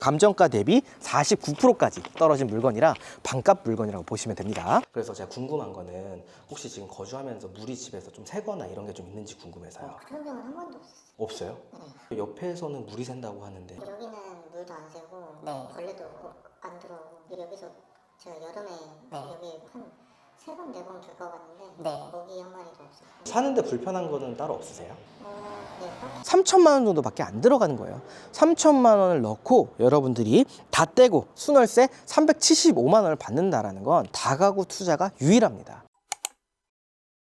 감정가 대비 49%까지 떨어진 물건이라 반값 물건이라고 보시면 됩니다. 그래서 제가 궁금한 거는 혹시 지금 거주하면서 물이 집에서 좀 새거나 이런 게 좀 있는지 궁금해서요. 그런 경우는 한 번도 없었어요. 없어요? 네. 옆에서는 물이 샌다고 하는데 여기는 물도 안 새고 네. 벌레도 안 들어오고 여기서 제가 여름에 여기 한 3번, 4번 들어갔는데 네. 모기 한 마리도 없어요. 사는데 불편한 거는 따로 없으세요? 네. 3천만 원 정도밖에 안 들어가는 거예요. 3천만 원을 넣고 여러분들이 다 떼고 순월세 375만 원을 받는다라는 건 다가구 투자가 유일합니다.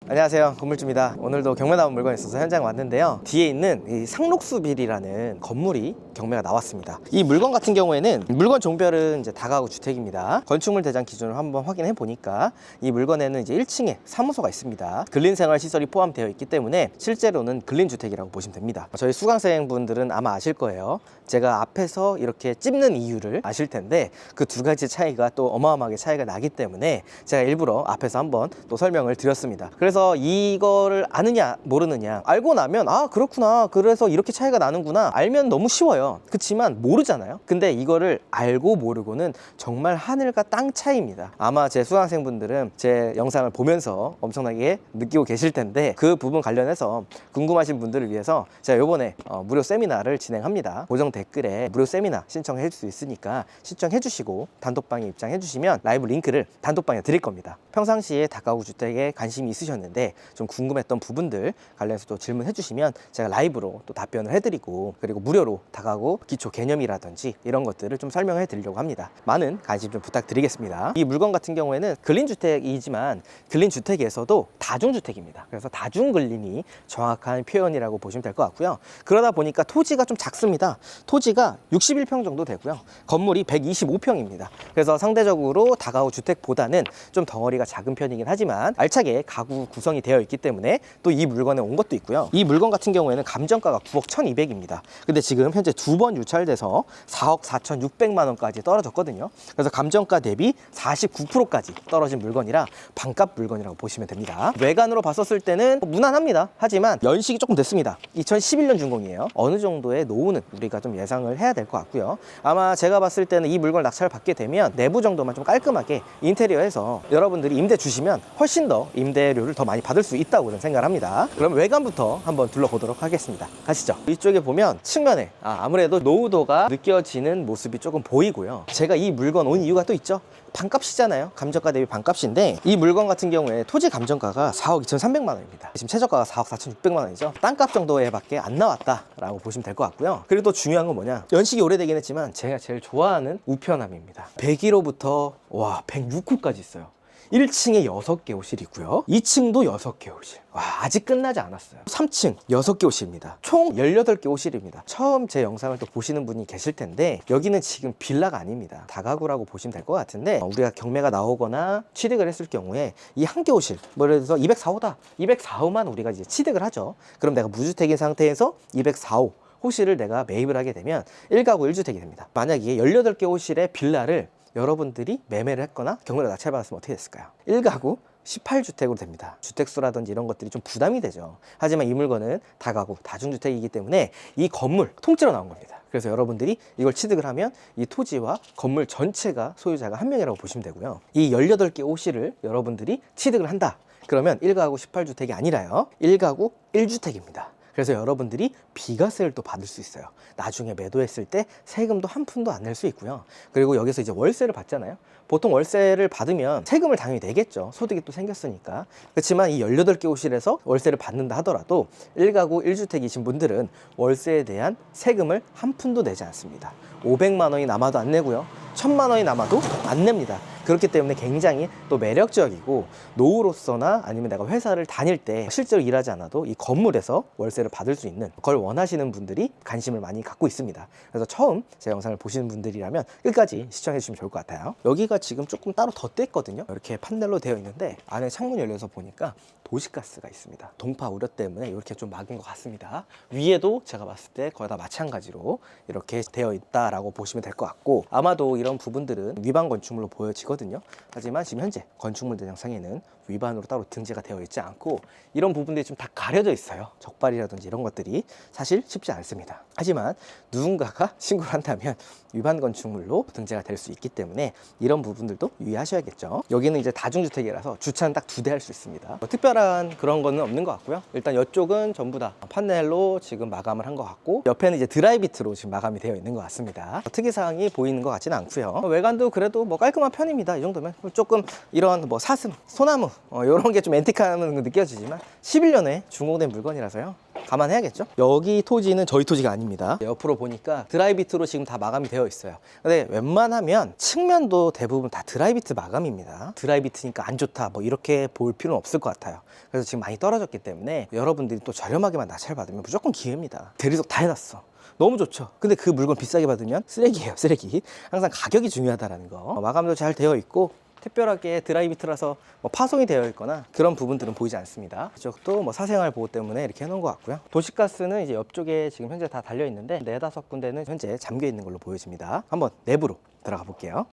안녕하세요, 건물주입니다. 오늘도 경매 나온 물건이 있어서 현장 왔는데요. 뒤에 있는 이 상록수빌이라는 건물이 경매가 나왔습니다. 이 물건 같은 경우에는 물건 종별은 이제 다가구 주택입니다. 건축물 대장 기준으로 한번 확인해 보니까 이 물건에는 이제 1층에 사무소가 있습니다. 근린생활 시설이 포함되어 있기 때문에 실제로는 근린주택이라고 보시면 됩니다. 저희 수강생분들은 아마 아실 거예요. 제가 앞에서 이렇게 찝는 이유를 아실 텐데 그 두 가지 차이가 또 어마어마하게 차이가 나기 때문에 제가 일부러 앞에서 한번 또 설명을 드렸습니다. 그래서 이거를 아느냐 모르느냐, 알고 나면 아 그렇구나, 그래서 이렇게 차이가 나는구나, 알면 너무 쉬워요. 그렇지만 모르잖아요. 근데 이거를 알고 모르고는 정말 하늘과 땅 차이입니다. 아마 제 수강생분들은 제 영상을 보면서 엄청나게 느끼고 계실 텐데 그 부분 관련해서 궁금하신 분들을 위해서 제가 요번에 무료 세미나를 진행합니다. 고정 댓글에 무료 세미나 신청해 줄 수 있으니까 신청해 주시고 단톡방에 입장해 주시면 라이브 링크를 단톡방에 드릴 겁니다. 평상시에 다가구 주택에 관심이 있으셨는데 좀 궁금했던 부분들 관련해서 또 질문해 주시면 제가 라이브로 또 답변을 해드리고, 그리고 무료로 다가구 기초 개념이라든지 이런 것들을 좀 설명해 드리려고 합니다. 많은 관심 좀 부탁드리겠습니다. 이 물건 같은 경우에는 근린주택이지만 근린주택에서도 다중주택입니다. 그래서 다중근린이 정확한 표현이라고 보시면 될 것 같고요. 그러다 보니까 토지가 좀 작습니다. 토지가 61평 정도 되고요. 건물이 125평입니다. 그래서 상대적으로 다가구 주택보다는 좀 덩어리가 작은 편이긴 하지만 알차게 가구 구성이 되어 있기 때문에 또 이 물건에 온 것도 있고요. 이 물건 같은 경우에는 감정가가 9억 1200입니다. 근데 지금 현재 두 번 유찰돼서 4억 4600만 원까지 떨어졌거든요. 그래서 감정가 대비 49%까지 떨어진 물건이라 반값 물건이라고 보시면 됩니다. 외관으로 봤었을 때는 무난합니다. 하지만 연식이 조금 됐습니다. 2011년 준공이에요. 어느 정도의 노후는 우리가 좀 예상을 해야 될 것 같고요. 아마 제가 봤을 때는 이 물건을 낙찰을 받게 되면 내부 정도만 좀 깔끔하게 인테리어해서 여러분들이 임대 주시면 훨씬 더 임대료를 더 많이 받을 수 있다고 저는 생각을 합니다. 그럼 외관부터 한번 둘러보도록 하겠습니다. 가시죠. 이쪽에 보면 측면에 아무래도 노후도가 느껴지는 모습이 조금 보이고요. 제가 이 물건 온 이유가 또 있죠. 반값이잖아요. 감정가 대비 반값인데 이 물건 같은 경우에 토지 감정가가 4억 2300만 원입니다. 지금 최저가가 4억 4600만 원이죠. 땅값 정도에 밖에 안 나왔다라고 보시면 될 것 같고요. 그리고 또 중요한 건 뭐냐, 연식이 오래되긴 했지만 제가 제일 좋아하는 우편함입니다. 101호부터 와 106호까지 있어요. 1층에 6개 호실이 있고요. 2층도 6개 호실. 와, 아직 끝나지 않았어요. 3층 6개 호실입니다. 총 18개 호실입니다. 처음 제 영상을 또 보시는 분이 계실 텐데 여기는 지금 빌라가 아닙니다. 다가구라고 보시면 될 것 같은데 우리가 경매가 나오거나 취득을 했을 경우에 이 한 개 호실, 뭐 예를 들어서 204호다. 204호만 우리가 이제 취득을 하죠. 그럼 내가 무주택인 상태에서 204호 호실을 내가 매입을 하게 되면 1가구 1주택이 됩니다. 만약에 18개 호실의 빌라를 여러분들이 매매를 했거나 경매를 낙찰받았으면 어떻게 됐을까요? 1가구 18주택으로 됩니다. 주택수라든지 이런 것들이 좀 부담이 되죠. 하지만 이 물건은 다가구, 다중주택이기 때문에 이 건물 통째로 나온 겁니다. 그래서 여러분들이 이걸 취득을 하면 이 토지와 건물 전체가 소유자가 한 명이라고 보시면 되고요. 이 18개 호실을 여러분들이 취득을 한다. 그러면 1가구 18주택이 아니라요. 1가구 1주택입니다. 그래서 여러분들이 비과세를 또 받을 수 있어요. 나중에 매도했을 때 세금도 한 푼도 안 낼 수 있고요. 그리고 여기서 이제 월세를 받잖아요. 보통 월세를 받으면 세금을 당연히 내겠죠. 소득이 또 생겼으니까. 그렇지만 이 18개 호실에서 월세를 받는다 하더라도 1가구 1주택이신 분들은 월세에 대한 세금을 한 푼도 내지 않습니다. 500만 원이 남아도 안 내고요. 1000만 원이 남아도 안 냅니다. 그렇기 때문에 굉장히 또 매력적이고, 노후로서나 아니면 내가 회사를 다닐 때 실제로 일하지 않아도 이 건물에서 월세를 받을 수 있는 걸 원하시는 분들이 관심을 많이 갖고 있습니다. 그래서 처음 제 영상을 보시는 분들이라면 끝까지 시청해 주시면 좋을 것 같아요. 여기가 지금 조금 따로 덧댔거든요. 이렇게 판넬로 되어 있는데 안에 창문이 열려서 보니까 도시가스가 있습니다. 동파 우려 때문에 이렇게 좀 막은 것 같습니다. 위에도 제가 봤을 때 거의 다 마찬가지로 이렇게 되어 있다라고 보시면 될 것 같고, 아마도 이런 부분들은 위반 건축물로 보여지거든요. 하지만 지금 현재 건축물 대장상에는 위반으로 따로 등재가 되어 있지 않고 이런 부분들이 좀 다 가려져 있어요. 적발이라든지 이런 것들이 사실 쉽지 않습니다. 하지만 누군가가 신고를 한다면 위반 건축물로 등재가 될 수 있기 때문에 이런 부분들도 유의하셔야겠죠. 여기는 이제 다중주택이라서 주차는 딱 2대 할 수 있습니다. 뭐 특별한 그런 거는 없는 것 같고요. 일단 이쪽은 전부 다 판넬로 지금 마감을 한 것 같고, 옆에는 이제 드라이비트로 지금 마감이 되어 있는 것 같습니다. 특이사항이 보이는 것 같지는 않고요. 외관도 그래도 뭐 깔끔한 편입니다. 이 정도면 조금 이런 뭐 사슴, 소나무 이런 게 좀 앤틱함은 느껴지지만 11년에 준공된 물건이라서요. 감안해야겠죠. 여기 토지는 저희 토지가 아닙니다. 옆으로 보니까 드라이비트로 지금 다 마감이 되어 있어요. 근데 웬만하면 측면도 대부분 다 드라이비트 마감입니다. 드라이비트니까 안 좋다 뭐 이렇게 볼 필요는 없을 것 같아요. 그래서 지금 많이 떨어졌기 때문에 여러분들이 또 저렴하게만 낙찰 받으면 무조건 기회입니다. 대리석 다 해놨어. 너무 좋죠. 근데 그 물건 비싸게 받으면 쓰레기예요, 쓰레기. 항상 가격이 중요하다는 거. 마감도 잘 되어 있고, 특별하게 드라이비트라서 뭐 파손이 되어 있거나 그런 부분들은 보이지 않습니다. 이쪽도 뭐 사생활 보호 때문에 이렇게 해놓은 것 같고요. 도시가스는 이제 옆쪽에 지금 현재 다 달려 있는데 4-5군데는 현재 잠겨 있는 걸로 보여집니다. 한번 내부로 들어가 볼게요.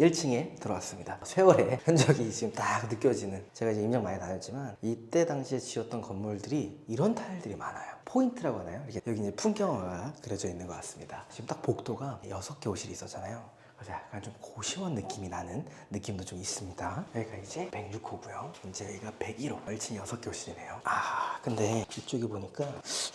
1층에 들어왔습니다. 세월의 흔적이 지금 딱 느껴지는, 제가 이제 임장 많이 다녔지만 이때 당시에 지었던 건물들이 이런 타일들이 많아요. 포인트라고 하나요? 이렇게 여기 이제 풍경화가 그려져 있는 것 같습니다. 지금 딱 복도가 6개 호실이 있었잖아요. 그래서 약간 좀 고시원 느낌이 나는 느낌도 좀 있습니다. 여기가 이제 106호고요. 이제 여기가 101호. 1층 6개 호실이네요. 근데 이쪽에 보니까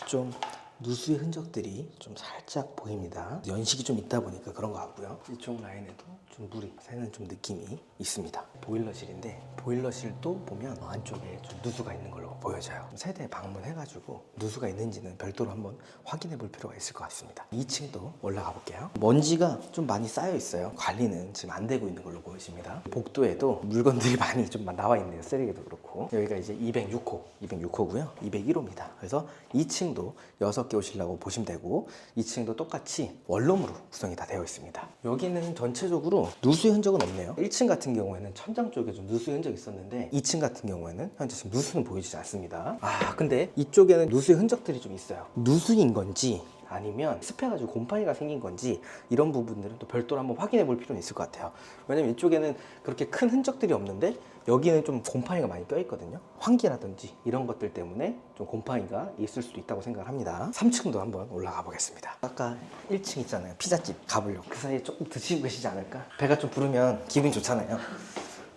좀 누수의 흔적들이 좀 살짝 보입니다. 연식이 좀 있다 보니까 그런 것 같고요. 이쪽 라인에도 좀 물이 새는 좀 느낌이 있습니다. 보일러실인데 보일러실도 보면 안쪽에 좀 누수가 있는 걸로 보여져요. 세대 방문해가지고 누수가 있는지는 별도로 한번 확인해 볼 필요가 있을 것 같습니다. 2층도 올라가 볼게요. 먼지가 좀 많이 쌓여 있어요. 관리는 지금 안 되고 있는 걸로 보여집니다. 복도에도 물건들이 많이 좀 나와 있네요. 쓰레기도 그렇고. 여기가 이제 206호고요. 201호입니다. 그래서 2층도 6개 오시려고 보시면 되고, 2층도 똑같이 원룸으로 구성이 다 되어 있습니다. 여기는 전체적으로 누수의 흔적은 없네요. 1층 같은 경우에는 천장 쪽에 좀 누수의 흔적이 있었는데 2층 같은 경우에는 현재 지금 누수는 보이지 않습니다. 근데 이쪽에는 누수의 흔적들이 좀 있어요. 누수인 건지 아니면 습해가지고 곰팡이가 생긴 건지 이런 부분들은 또 별도로 한번 확인해 볼 필요는 있을 것 같아요. 왜냐면 이쪽에는 그렇게 큰 흔적들이 없는데 여기는 좀 곰팡이가 많이 껴 있거든요. 환기라든지 이런 것들 때문에 좀 곰팡이가 있을 수도 있다고 생각을 합니다. 3층도 한번 올라가 보겠습니다. 아까 1층 있잖아요, 피자집 가보려고. 그 사이에 조금 드시고 계시지 않을까? 배가 좀 부르면 기분이 좋잖아요.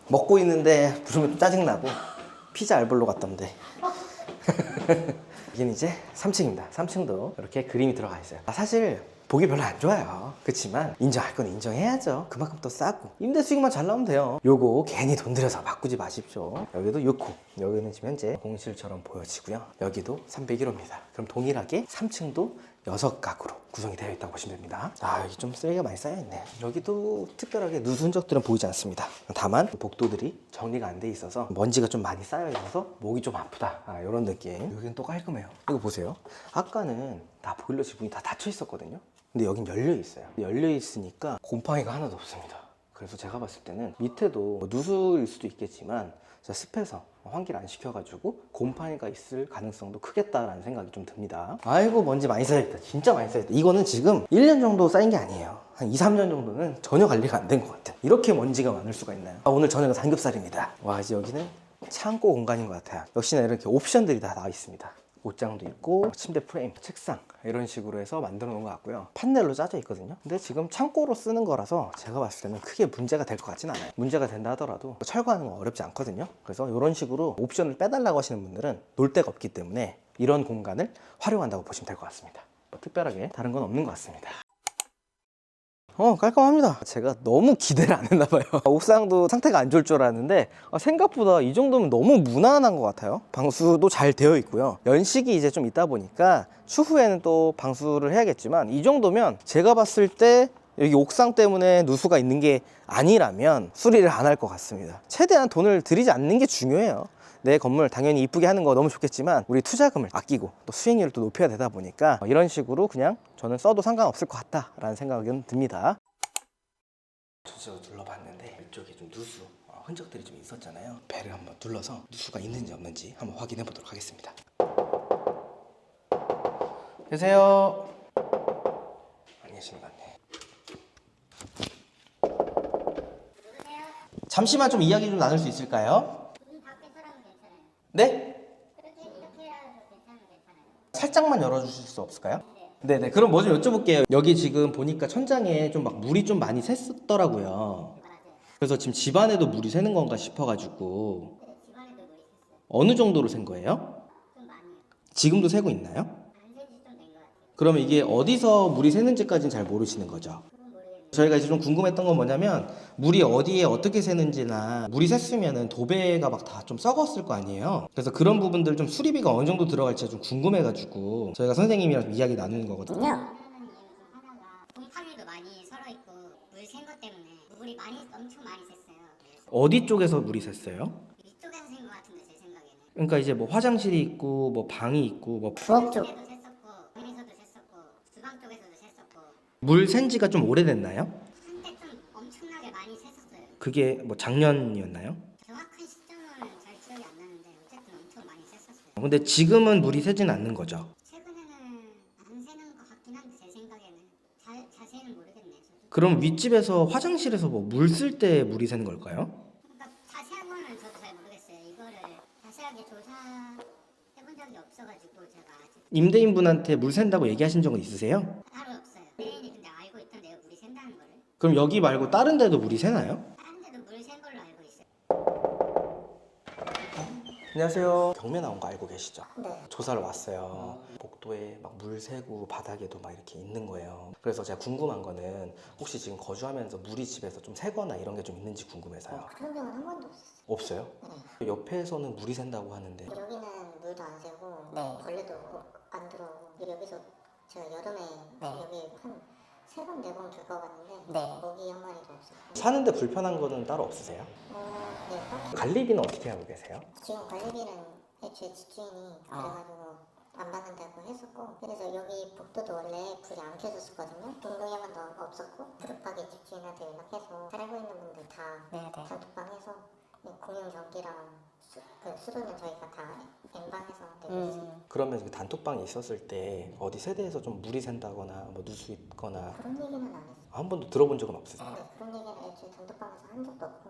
먹고 있는데 부르면 좀 짜증나고. 피자 알볼로 갔던데. 여기는 이제 3층입니다. 3층도 이렇게 그림이 들어가 있어요. 사실 보기 별로 안 좋아요. 그렇지만 인정할 건 인정해야죠. 그만큼 또 싸고 임대 수익만 잘 나오면 돼요. 요거 괜히 돈 들여서 바꾸지 마십시오. 여기도 6호. 여기는 지금 현재 공실처럼 보여지고요. 여기도 301호입니다. 그럼 동일하게 3층도 6가구로 구성이 되어 있다고 보시면 됩니다. 여기 좀 쓰레기가 많이 쌓여있네. 여기도 특별하게 누수 흔적들은 보이지 않습니다. 다만 복도들이 정리가 안 돼 있어서 먼지가 좀 많이 쌓여 있어서 목이 좀 아프다, 이런 느낌. 여기는 또 깔끔해요. 이거 보세요. 아까는 다 보일러실 문이 다 닫혀 있었거든요. 근데 여긴 열려 있어요. 열려 있으니까 곰팡이가 하나도 없습니다. 그래서 제가 봤을 때는 밑에도 누수일 수도 있겠지만 습해서 환기를 안 시켜가지고 곰팡이가 있을 가능성도 크겠다라는 생각이 좀 듭니다. 아이고, 먼지 많이 쌓여있다. 진짜 많이 쌓여있다. 이거는 지금 1년 정도 쌓인 게 아니에요. 한 2-3년 정도는 전혀 관리가 안 된 것 같아요. 이렇게 먼지가 많을 수가 있나요? 오늘 저녁은 삼겹살입니다. 와, 이제 여기는 창고 공간인 것 같아요. 역시나 이렇게 옵션들이 다 나와 있습니다. 옷장도 있고 침대 프레임, 책상 이런 식으로 해서 만들어 놓은 것 같고요. 판넬로 짜져 있거든요. 근데 지금 창고로 쓰는 거라서 제가 봤을 때는 크게 문제가 될 것 같진 않아요. 문제가 된다 하더라도 철거하는 건 어렵지 않거든요. 그래서 이런 식으로 옵션을 빼달라고 하시는 분들은 놀 데가 없기 때문에 이런 공간을 활용한다고 보시면 될 것 같습니다. 뭐 특별하게 다른 건 없는 것 같습니다. 깔끔합니다. 제가 너무 기대를 안 했나 봐요. 옥상도 상태가 안 좋을 줄 알았는데 생각보다 이 정도면 너무 무난한 것 같아요. 방수도 잘 되어 있고요. 연식이 이제 좀 있다 보니까 추후에는 또 방수를 해야겠지만 이 정도면 제가 봤을 때 여기 옥상 때문에 누수가 있는 게 아니라면 수리를 안 할 것 같습니다. 최대한 돈을 들이지 않는 게 중요해요. 내 건물 당연히 이쁘게 하는 거 너무 좋겠지만 우리 투자금을 아끼고 또 수익률을 또 높여야 되다 보니까 이런 식으로 그냥 저는 써도 상관없을 것 같다라는 생각은 듭니다. 전체적으로 둘러봤는데 이쪽에 좀 누수 흔적들이 좀 있었잖아요. 배를 한번 둘러서 누수가 있는지 없는지 한번 확인해 보도록 하겠습니다. 계세요? 안 계시는 것 같네. 잠시만 좀 이야기 좀 나눌 수 있을까요? 네? 살짝만 열어주실 수 없을까요? 네네. 그럼 뭐 좀 여쭤볼게요. 여기 지금 보니까 천장에 좀 막 물이 좀 많이 샜더라고요. 그래서 지금 집안에도 물이 새는 건가 싶어가지고. 네, 집안에도 물이 샜어요. 어느 정도로 샌 거예요? 좀 많이요. 지금도 새고 있나요? 안 새지 좀 된 것 같아요. 그러면 이게 어디서 물이 새는지까지는 잘 모르시는 거죠? 그건 모르겠네요. 저희가 이제 좀 궁금했던 건 뭐냐면 물이 어디에 어떻게 새는지나 물이 샜으면은 도배가 막 다 좀 썩었을 거 아니에요. 그래서 그런 부분들 좀 수리비가 어느 정도 들어갈지 좀 궁금해가지고 저희가 선생님이랑 좀 이야기 나누는 거거든요. 하는 이유 중 하나가 곰팡이도 많이 설어 있고 물 샌 것 때문에 물이 많이 엄청 많이 샜어요. 어디 쪽에서 물이 샜어요? 이쪽에서 샌 것 같은데 제 생각에는. 그러니까 이제 뭐 화장실이 있고 뭐 방이 있고 뭐 부엌 쪽에도 샜었고 방에서도 샜었고 주방 쪽에서도 샜었고 물 샌 지가 좀 오래됐나요? 한때 좀 엄청나게 많이 샜었어요. 그게 뭐 작년이었나요? 정확한 시점은 잘 기억이 안 나는데 어쨌든 엄청 많이 샜었어요. 근데 지금은 물이 새진 않는 거죠. 최근에는 안 새는 것 같긴 한데 제 생각에는 자세히는 모르겠네요. 저도. 그럼 윗집에서 화장실에서 뭐 물 쓸 때 물이 새는 걸까요? 그러니까 자세한 거는 저도 잘 모르겠어요. 이거를 자세하게 조사해본 적이 없어가지고 제가 아직 임대인분한테 물 샌다고 얘기하신 적은 있으세요? 따로 없어요. 대인이 근데 알고 있던데요. 물이 샌다는 거를. 그럼 여기 말고 다른 데도 물이 새나요? 다른 데도 물 샌 걸로 알고 있어요. 안녕하세요. 경매 나온 거 알고 계시죠? 네. 조사를 왔어요. 복도에 막 물 새고 바닥에도 막 이렇게 있는 거예요. 그래서 제가 궁금한 거는 혹시 지금 거주하면서 물이 집에서 좀 새거나 이런 게 좀 있는지 궁금해서요. 그런 적은 한 번도 없었어요. 없어요? 네. 옆에서는 물이 샌다고 하는데 여기는 물도 안 새고 벌레도 안 들어오고 여기서 제가 여름에 여기 한 3번, 4번 겪어봤는데 모기 한 마리도 없어요. 사는데 불편한 거는 따로 없으세요? 네. 관리비는 어떻게 하고 계세요? 지금 관리비는 애초에 집주인이 그래가지고 안 받는다고 했었고 그래서 여기 복도도 원래 불이 안 켜졌었거든요. 동동에만 없었고 급하게 집주인한테 연락해서 살고 있는 분들 다 단톡방에서 공용 전기랑 수도는 저희가 다 N방에서 내고 있어요. 그러면 그 단톡방에 있었을 때 어디 세대에서 좀 물이 샌다거나 뭐 누수 있거나 그런 얘기는 안 했어요. 한 번도 들어본 적은 없으세요? 네, 그런 얘기는 애초에 단톡방에서 한 적도 없고.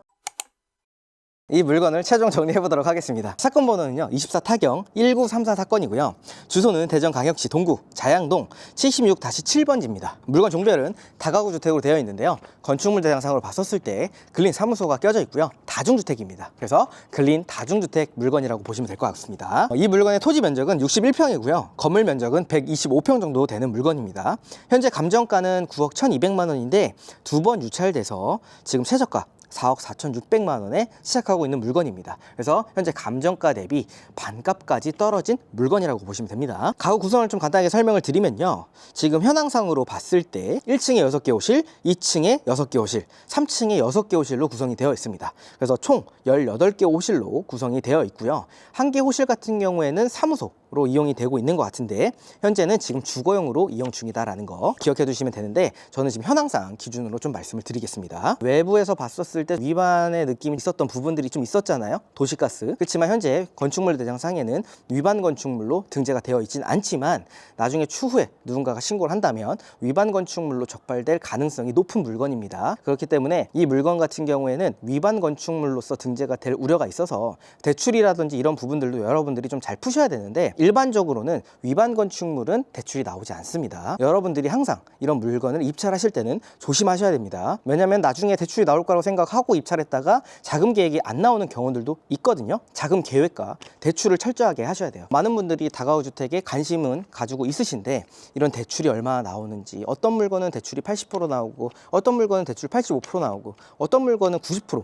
이 물건을 최종 정리해 보도록 하겠습니다. 사건 번호는요 24 타경 1934 사건이고요. 주소는 대전광역시 동구 자양동 76-7번지입니다. 물건 종별은 다가구 주택으로 되어 있는데요. 건축물 대상상으로 봤었을 때 근린 사무소가 껴져 있고요. 다중주택입니다. 그래서 근린 다중주택 물건이라고 보시면 될 것 같습니다. 이 물건의 토지 면적은 61평이고요. 건물 면적은 125평 정도 되는 물건입니다. 현재 감정가는 9억 1200만 원인데 두 번 유찰돼서 지금 최저가 4억 4,600만 원에 시작하고 있는 물건입니다. 그래서 현재 감정가 대비 반값까지 떨어진 물건이라고 보시면 됩니다. 가구 구성을 좀 간단하게 설명을 드리면요. 지금 현황상으로 봤을 때 1층에 6개 호실, 2층에 6개 호실, 3층에 6개 호실로 구성이 되어 있습니다. 그래서 총 18개 호실로 구성이 되어 있고요. 한 개 호실 같은 경우에는 사무소로 이용이 되고 있는 것 같은데 현재는 지금 주거용으로 이용 중이다라는 거 기억해 두시면 되는데 저는 지금 현황상 기준으로 좀 말씀을 드리겠습니다. 외부에서 봤었을 때 위반의 느낌이 있었던 부분들이 좀 있었잖아요. 도시가스. 그렇지만 현재 건축물 대장상에는 위반 건축물로 등재가 되어 있진 않지만 나중에 추후에 누군가가 신고를 한다면 위반 건축물로 적발될 가능성이 높은 물건입니다. 그렇기 때문에 이 물건 같은 경우에는 위반 건축물로서 등재가 될 우려가 있어서 대출이라든지 이런 부분들도 여러분들이 좀 잘 푸셔야 되는데 일반적으로는 위반 건축물은 대출이 나오지 않습니다. 여러분들이 항상 이런 물건을 입찰하실 때는 조심하셔야 됩니다. 왜냐하면 나중에 대출이 나올 거라고 생각하고 입찰했다가 자금 계획이 안 나오는 경우들도 있거든요. 자금 계획과 대출을 철저하게 하셔야 돼요. 많은 분들이 다가구 주택에 관심은 가지고 있으신데 이런 대출이 얼마나 나오는지 어떤 물건은 대출이 80% 나오고 어떤 물건은 대출 85% 나오고 어떤 물건은 90%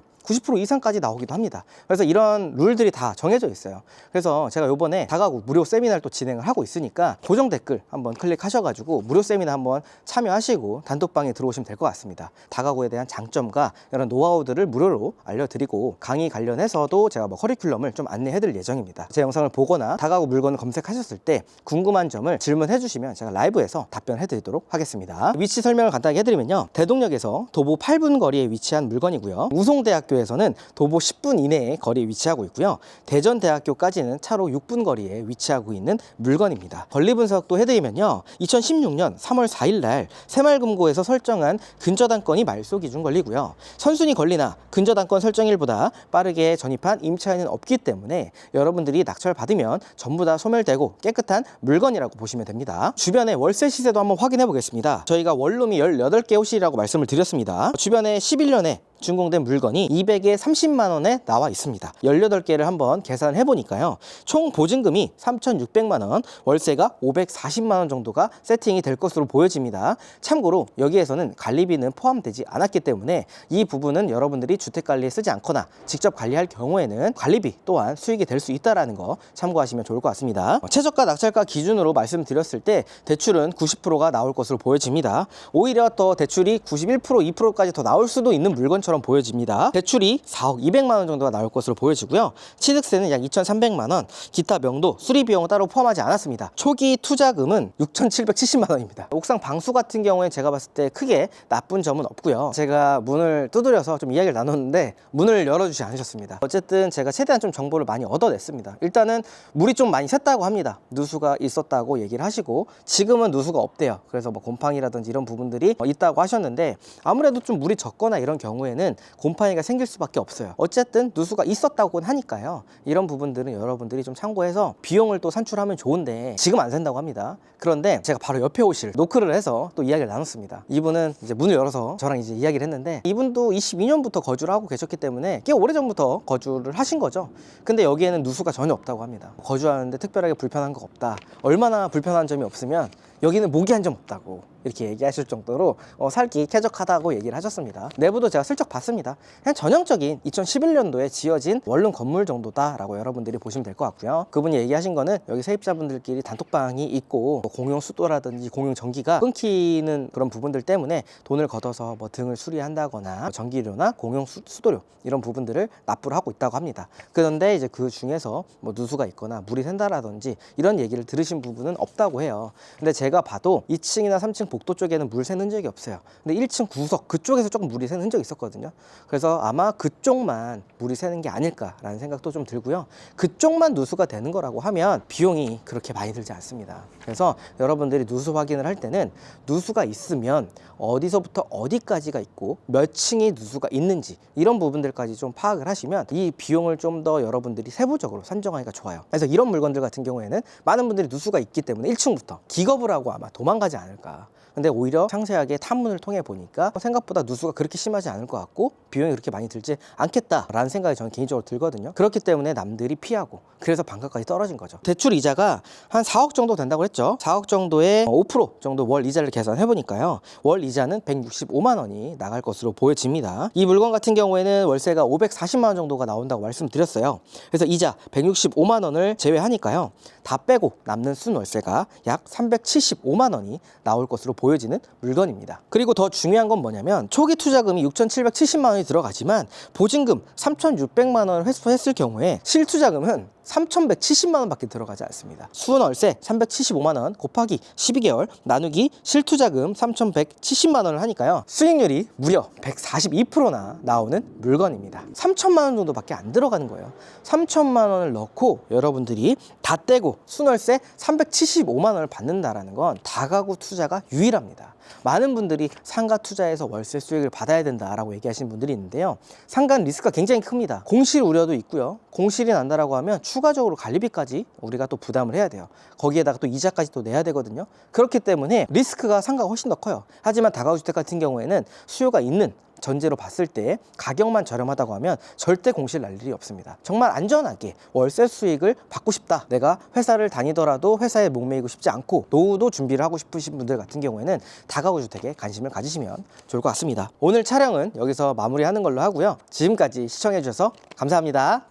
이상까지 나오기도 합니다. 그래서 이런 룰들이 다 정해져 있어요. 그래서 제가 요번에 다가구 무료 세미나를 또 진행을 하고 있으니까 고정 댓글 한번 클릭하셔가지고 무료 세미나 한번 참여하시고 단톡방에 들어오시면 될 것 같습니다. 다가구에 대한 장점과 이런 노하우들을 무료로 알려드리고 강의 관련해서도 제가 뭐 커리큘럼을 좀 안내해드릴 예정입니다. 제 영상을 보거나 다가구 물건을 검색하셨을 때 궁금한 점을 질문해 주시면 제가 라이브에서 답변해드리도록 하겠습니다. 위치 설명을 간단하게 해드리면요. 대동역에서 도보 8분 거리에 위치한 물건이고요. 우송대학교 대전대학교에서는 도보 10분 이내의 거리에 위치하고 있고요. 대전대학교까지는 차로 6분 거리에 위치하고 있는 물건입니다. 권리 분석도 해드리면요. 2016년 3월 4일 날 새마을금고에서 설정한 근저당권이 말소 기준 권리고요. 선순위 권리나 근저당권 설정일보다 빠르게 전입한 임차인은 없기 때문에 여러분들이 낙찰 받으면 전부 다 소멸되고 깨끗한 물건이라고 보시면 됩니다. 주변의 월세 시세도 한번 확인해 보겠습니다. 저희가 원룸이 18개 호실이라고 말씀을 드렸습니다. 주변에 11년에 준공된 물건이 200에 30만 원에 나와 있습니다. 18개를 한번 계산해 보니까요. 총 보증금이 3,600만 원, 월세가 540만 원 정도가 세팅이 될 것으로 보여집니다. 참고로 여기에서는 관리비는 포함되지 않았기 때문에 이 부분은 여러분들이 주택 관리에 쓰지 않거나 직접 관리할 경우에는 관리비 또한 수익이 될 수 있다는 거 참고하시면 좋을 것 같습니다. 최저가 낙찰가 기준으로 말씀드렸을 때 대출은 90%가 나올 것으로 보여집니다. 오히려 더 대출이 91%, 2%까지 더 나올 수도 있는 물건처럼 보여집니다. 대출이 4억 200만 원 정도가 나올 것으로 보여지고요. 취득세는 약 2,300만 원, 기타 명도, 수리 비용은 따로 포함하지 않았습니다. 초기 투자금은 6,770만 원입니다. 옥상 방수 같은 경우에 제가 봤을 때 크게 나쁜 점은 없고요. 제가 문을 두드려서 좀 이야기를 나눴는데 문을 열어주지 않으셨습니다. 어쨌든 제가 최대한 좀 정보를 많이 얻어냈습니다. 일단은 물이 좀 많이 샜다고 합니다. 누수가 있었다고 얘기를 하시고 지금은 누수가 없대요. 그래서 뭐 곰팡이라든지 이런 부분들이 있다고 하셨는데 아무래도 좀 물이 적거나 이런 경우에는 곰팡이가 생길 수밖에 없어요. 어쨌든 누수가 있었다고는 하니까요. 이런 부분들은 여러분들이 좀 참고해서 비용을 또 산출하면 좋은데 지금 안 샌다고 합니다. 그런데 제가 바로 옆에 오실 노크를 해서 또 이야기를 나눴습니다. 이분은 이제 문을 열어서 저랑 이제 이야기를 했는데 이분도 22년부터 거주를 하고 계셨기 때문에 꽤 오래전부터 거주를 하신 거죠. 근데 여기에는 누수가 전혀 없다고 합니다. 거주하는데 특별하게 불편한 거 없다. 얼마나 불편한 점이 없으면 여기는 모기 한 점 없다고 이렇게 얘기하실 정도로 살기 쾌적하다고 얘기를 하셨습니다. 내부도 제가 슬쩍 봤습니다. 그냥 전형적인 2011년도에 지어진 원룸 건물 정도다라고 여러분들이 보시면 될 것 같고요. 그분이 얘기하신 거는 여기 세입자분들끼리 단톡방이 있고 공용 수도라든지 공용 전기가 끊기는 그런 부분들 때문에 돈을 걷어서 뭐 등을 수리한다거나 전기료나 공용 수도료 이런 부분들을 납부를 하고 있다고 합니다. 그런데 이제 그 중에서 뭐 누수가 있거나 물이 샌다라든지 이런 얘기를 들으신 부분은 없다고 해요. 근데 제가 봐도 2층이나 3층 복도 쪽에는 물 샌 흔적이 없어요. 근데 1층 구석 그쪽에서 조금 물이 새는 흔적이 있었거든요. 그래서 아마 그쪽만 물이 새는 게 아닐까라는 생각도 좀 들고요. 그쪽만 누수가 되는 거라고 하면 비용이 그렇게 많이 들지 않습니다. 그래서 여러분들이 누수 확인을 할 때는 누수가 있으면 어디서부터 어디까지가 있고 몇 층이 누수가 있는지 이런 부분들까지 좀 파악을 하시면 이 비용을 좀 더 여러분들이 세부적으로 산정하기가 좋아요. 그래서 이런 물건들 같은 경우에는 많은 분들이 누수가 있기 때문에 1층부터 기겁을 하고 아마 도망가지 않을까. 근데 오히려 상세하게 탐문을 통해 보니까 생각보다 누수가 그렇게 심하지 않을 것 같고 비용이 그렇게 많이 들지 않겠다라는 생각이 저는 개인적으로 들거든요. 그렇기 때문에 남들이 피하고 그래서 반값까지 떨어진 거죠. 대출 이자가 한 4억 정도 된다고 했죠. 4억 정도에 5% 정도 월 이자를 계산해 보니까요. 월 이자는 165만 원이 나갈 것으로 보여집니다. 이 물건 같은 경우에는 월세가 540만 원 정도가 나온다고 말씀드렸어요. 그래서 이자 165만 원을 제외하니까요. 다 빼고 남는 순월세가 약 375만 원이 나올 것으로 보여지는 물건입니다. 그리고 더 중요한 건 뭐냐면 초기 투자금이 6,770만 원이 들어가지만 보증금 3,600만 원을 회수했을 경우에 실투자금은 3,170만 원밖에 들어가지 않습니다. 수월세 375만 원 곱하기 12개월 나누기 실투자금 3,170만 원을 하니까요. 수익률이 무려 142%나 나오는 물건입니다. 3,000만 원 정도밖에 안 들어가는 거예요. 3,000만 원을 넣고 여러분들이 다 떼고 순월세 375만 원을 받는다라는 건 다가구 투자가 유일합니다. 많은 분들이 상가 투자에서 월세 수익을 받아야 된다라고 얘기하시는 분들이 있는데요. 상가는 리스크가 굉장히 큽니다. 공실 우려도 있고요. 공실이 난다라고 하면 추가적으로 관리비까지 우리가 또 부담을 해야 돼요. 거기에다가 또 이자까지 또 내야 되거든요. 그렇기 때문에 리스크가 상가가 훨씬 더 커요. 하지만 다가구주택 같은 경우에는 수요가 있는 전제로 봤을 때 가격만 저렴하다고 하면 절대 공실 날 일이 없습니다. 정말 안전하게 월세 수익을 받고 싶다. 내가 회사를 다니더라도 회사에 목매이고 싶지 않고 노후도 준비를 하고 싶으신 분들 같은 경우에는 다가구 주택에 관심을 가지시면 좋을 것 같습니다. 오늘 촬영은 여기서 마무리하는 걸로 하고요. 지금까지 시청해 주셔서 감사합니다.